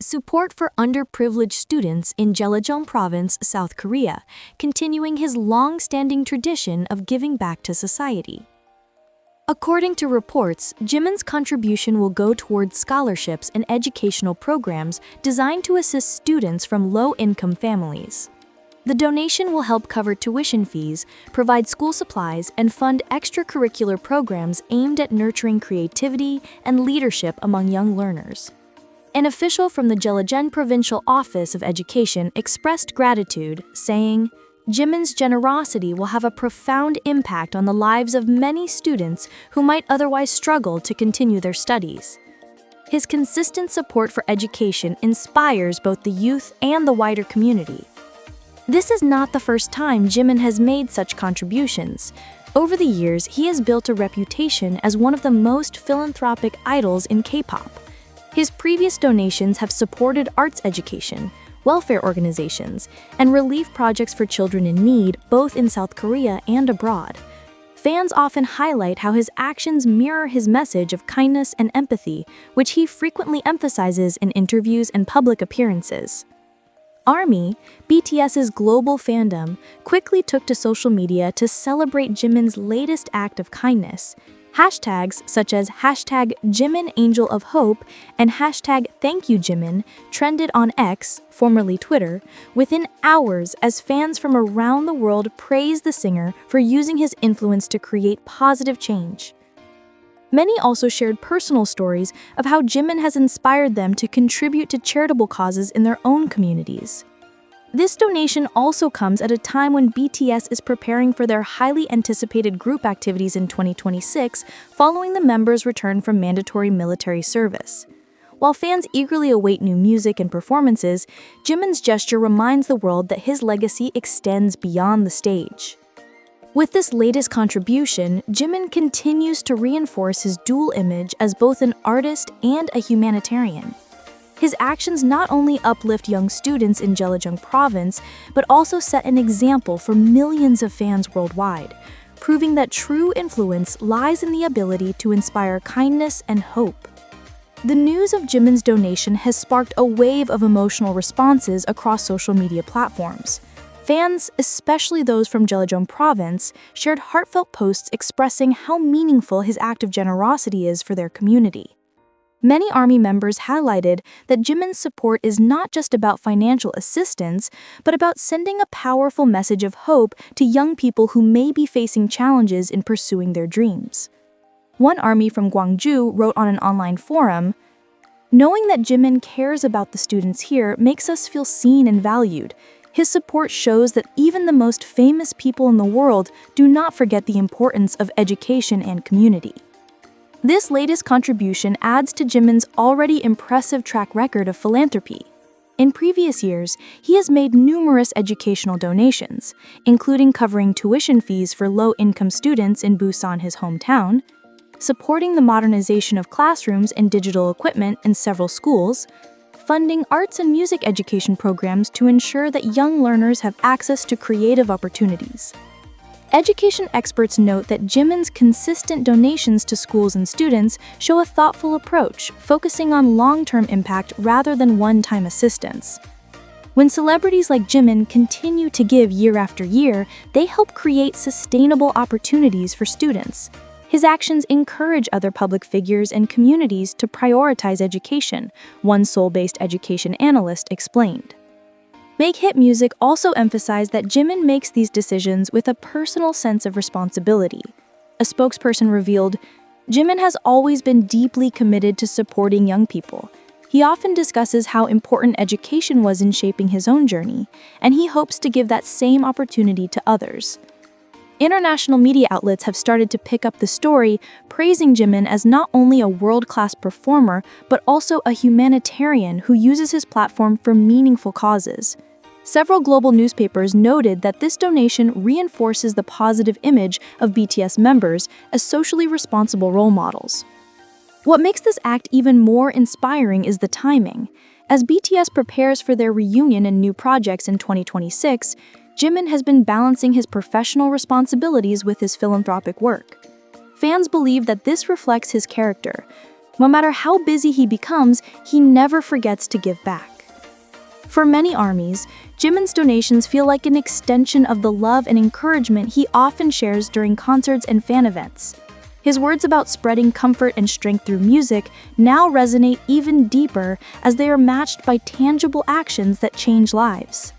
Support for underprivileged students in Jeolla Province, South Korea, continuing his long-standing tradition of giving back to society. According to reports, Jimin's contribution will go towards scholarships and educational programs designed to assist students from low-income families. The donation will help cover tuition fees, provide school supplies, and fund extracurricular programs aimed at nurturing creativity and leadership among young learners. An official from the Jeolla Provincial Office of Education expressed gratitude, saying, "Jimin's generosity will have a profound impact on the lives of many students who might otherwise struggle to continue their studies." His consistent support for education inspires both the youth and the wider community. This is not the first time Jimin has made such contributions. Over the years, he has built a reputation as one of the most philanthropic idols in K-pop. His previous donations have supported arts education, welfare organizations, and relief projects for children in need, both in South Korea and abroad. Fans often highlight how his actions mirror his message of kindness and empathy, which he frequently emphasizes in interviews and public appearances. ARMY, BTS's global fandom, quickly took to social media to celebrate Jimin's latest act of kindness. Hashtags such as #JiminAngelOfHope and #ThankYouJimin trended on X, formerly Twitter, within hours as fans from around the world praised the singer for using his influence to create positive change. Many also shared personal stories of how Jimin has inspired them to contribute to charitable causes in their own communities. This donation also comes at a time when BTS is preparing for their highly anticipated group activities in 2026 following the members' return from mandatory military service. While fans eagerly await new music and performances, Jimin's gesture reminds the world that his legacy extends beyond the stage. With this latest contribution, Jimin continues to reinforce his dual image as both an artist and a humanitarian. His actions not only uplift young students in Jeolla Province, but also set an example for millions of fans worldwide, proving that true influence lies in the ability to inspire kindness and hope. The news of Jimin's donation has sparked a wave of emotional responses across social media platforms. Fans, especially those from Jeolla Province, shared heartfelt posts expressing how meaningful his act of generosity is for their community. Many ARMY members highlighted that Jimin's support is not just about financial assistance, but about sending a powerful message of hope to young people who may be facing challenges in pursuing their dreams. One ARMY from Gwangju wrote on an online forum, "Knowing that Jimin cares about the students here makes us feel seen and valued. His support shows that even the most famous people in the world do not forget the importance of education and community." This latest contribution adds to Jimin's already impressive track record of philanthropy. In previous years, he has made numerous educational donations, including covering tuition fees for low-income students in Busan, his hometown, supporting the modernization of classrooms and digital equipment in several schools, funding arts and music education programs to ensure that young learners have access to creative opportunities. Education experts note that Jimin's consistent donations to schools and students show a thoughtful approach, focusing on long-term impact rather than one-time assistance. When celebrities like Jimin continue to give year after year, they help create sustainable opportunities for students. His actions encourage other public figures and communities to prioritize education, one Seoul-based education analyst explained. Make Hit Music also emphasized that Jimin makes these decisions with a personal sense of responsibility. A spokesperson revealed, "Jimin has always been deeply committed to supporting young people. He often discusses how important education was in shaping his own journey, and he hopes to give that same opportunity to others." International media outlets have started to pick up the story, praising Jimin as not only a world-class performer, but also a humanitarian who uses his platform for meaningful causes. Several global newspapers noted that this donation reinforces the positive image of BTS members as socially responsible role models. What makes this act even more inspiring is the timing. As BTS prepares for their reunion and new projects in 2026, Jimin has been balancing his professional responsibilities with his philanthropic work. Fans believe that this reflects his character, No matter how busy he becomes, he never forgets to give back. For many armies, Jimin's donations feel like an extension of the love and encouragement he often shares during concerts and fan events. His words about spreading comfort and strength through music now resonate even deeper as they are matched by tangible actions that change lives.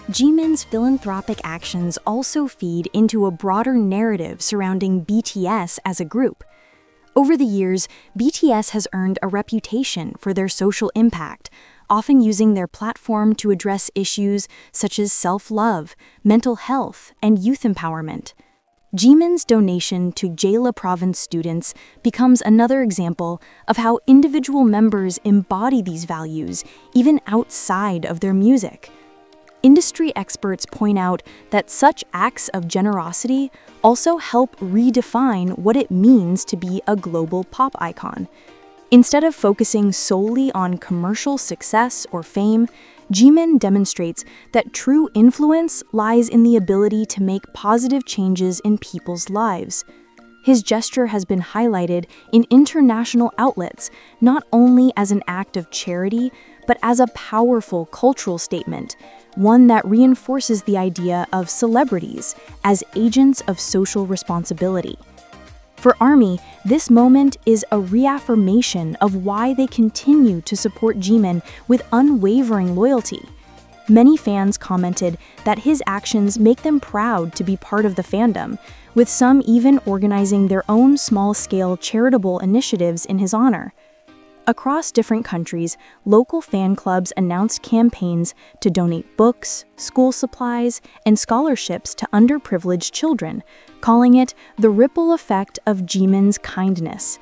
Jimin's philanthropic actions also feed into a broader narrative surrounding BTS as a group. Over the years, BTS has earned a reputation for their social impact, often using their platform to address issues such as self-love, mental health, and youth empowerment. Jimin's donation to Jeolla Province students becomes another example of how individual members embody these values even outside of their music. Industry experts point out that such acts of generosity also help redefine what it means to be a global pop icon. Instead of focusing solely on commercial success or fame, Jimin demonstrates that true influence lies in the ability to make positive changes in people's lives. His gesture has been highlighted in international outlets not only as an act of charity, but as a powerful cultural statement, one that reinforces the idea of celebrities as agents of social responsibility. For ARMY, this moment is a reaffirmation of why they continue to support Jimin with unwavering loyalty. Many fans commented that his actions make them proud to be part of the fandom, with some even organizing their own small-scale charitable initiatives in his honor. Across different countries, local fan clubs announced campaigns to donate books, school supplies, and scholarships to underprivileged children, calling it the ripple effect of Jimin's kindness.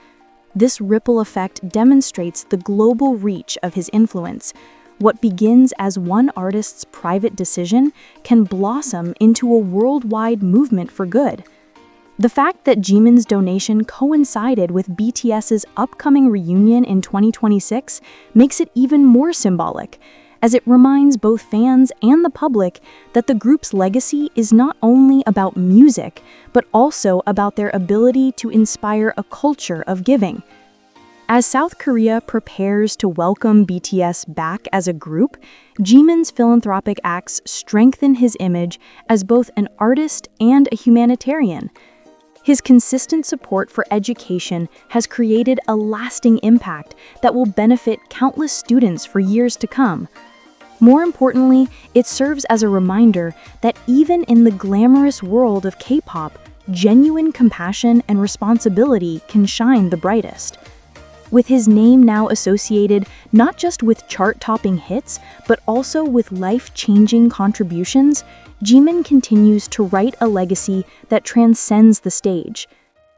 This ripple effect demonstrates the global reach of his influence. What begins as one artist's private decision can blossom into a worldwide movement for good. The fact that Jimin's donation coincided with BTS's upcoming reunion in 2026 makes it even more symbolic, as it reminds both fans and the public that the group's legacy is not only about music, but also about their ability to inspire a culture of giving. As South Korea prepares to welcome BTS back as a group, Jimin's philanthropic acts strengthen his image as both an artist and a humanitarian. His consistent support for education has created a lasting impact that will benefit countless students for years to come. More importantly, it serves as a reminder that even in the glamorous world of K-pop, genuine compassion and responsibility can shine the brightest. With his name now associated not just with chart-topping hits, but also with life-changing contributions, Jimin continues to write a legacy that transcends the stage.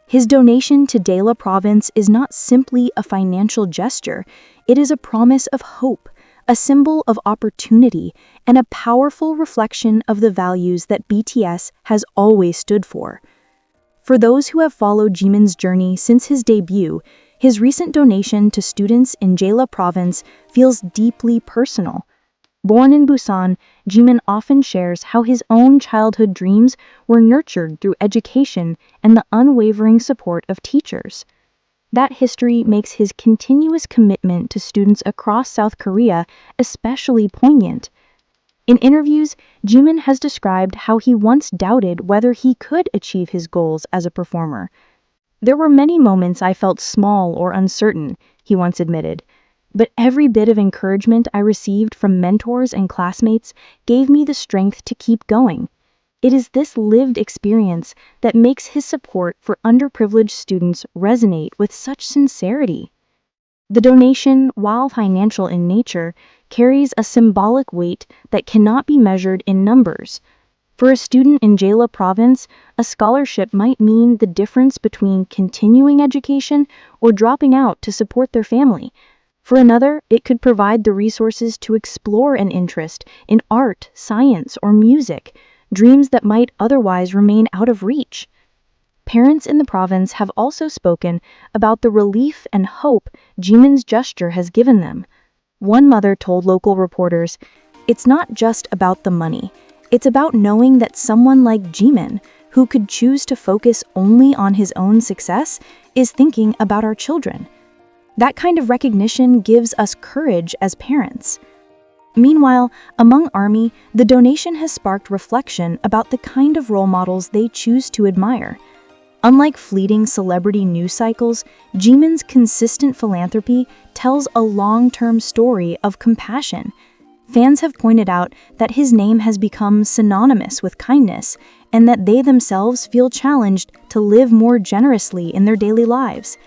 His donation to Jeolla Province is not simply a financial gesture, it is a promise of hope, a symbol of opportunity, and a powerful reflection of the values that BTS has always stood for. For those who have followed Jimin's journey since his debut, his recent donation to students in Jeolla Province feels deeply personal. Born in Busan, Jimin often shares how his own childhood dreams were nurtured through education and the unwavering support of teachers. That history makes his continuous commitment to students across South Korea especially poignant. In interviews, Jimin has described how he once doubted whether he could achieve his goals as a performer. "There were many moments I felt small or uncertain," he once admitted. "But every bit of encouragement I received from mentors and classmates gave me the strength to keep going." It is this lived experience that makes his support for underprivileged students resonate with such sincerity. The donation, while financial in nature, carries a symbolic weight that cannot be measured in numbers. For a student in Jeolla Province, a scholarship might mean the difference between continuing education or dropping out to support their family. For another, it could provide the resources to explore an interest in art, science, or music, dreams that might otherwise remain out of reach. Parents in the province have also spoken about the relief and hope Jimin's gesture has given them. One mother told local reporters, "It's not just about the money. It's about knowing that someone like Jimin, who could choose to focus only on his own success, is thinking about our children." That kind of recognition gives us courage as parents. Meanwhile, among ARMY, the donation has sparked reflection about the kind of role models they choose to admire. Unlike fleeting celebrity news cycles, Jimin's consistent philanthropy tells a long-term story of compassion. Fans have pointed out that his name has become synonymous with kindness and that they themselves feel challenged to live more generously in their daily lives.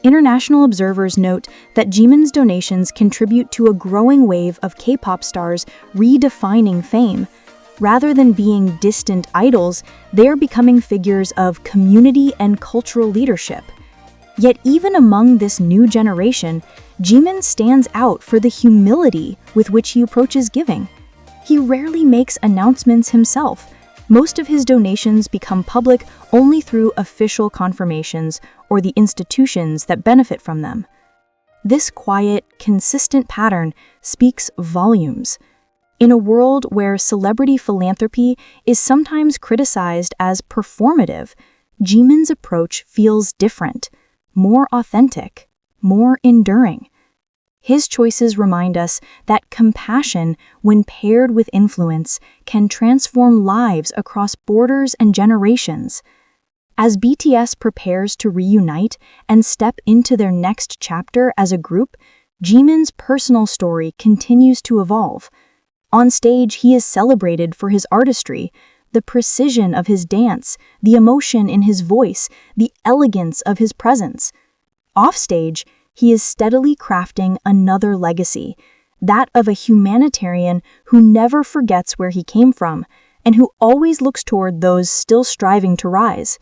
International observers note that Jimin's donations contribute to a growing wave of K-pop stars redefining fame. Rather than being distant idols, they are becoming figures of community and cultural leadership. Yet even among this new generation, Jimin stands out for the humility with which he approaches giving. He rarely makes announcements himself. Most of his donations become public only through official confirmations or the institutions that benefit from them. This quiet, consistent pattern speaks volumes. In a world where celebrity philanthropy is sometimes criticized as performative, Jimin's approach feels different, more authentic, more enduring. His choices remind us that compassion, when paired with influence, can transform lives across borders and generations. As BTS prepares to reunite and step into their next chapter as a group, Jimin's personal story continues to evolve. On stage, he is celebrated for his artistry, the precision of his dance, the emotion in his voice, the elegance of his presence. Offstage, he is steadily crafting another legacy, that of a humanitarian who never forgets where he came from and who always looks toward those still striving to rise.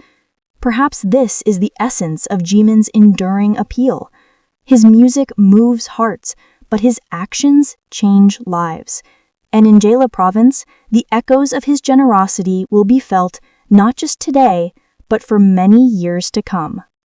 Perhaps this is the essence of Jimin's enduring appeal. His music moves hearts, but his actions change lives. And in Jeolla Province, the echoes of his generosity will be felt not just today, but for many years to come.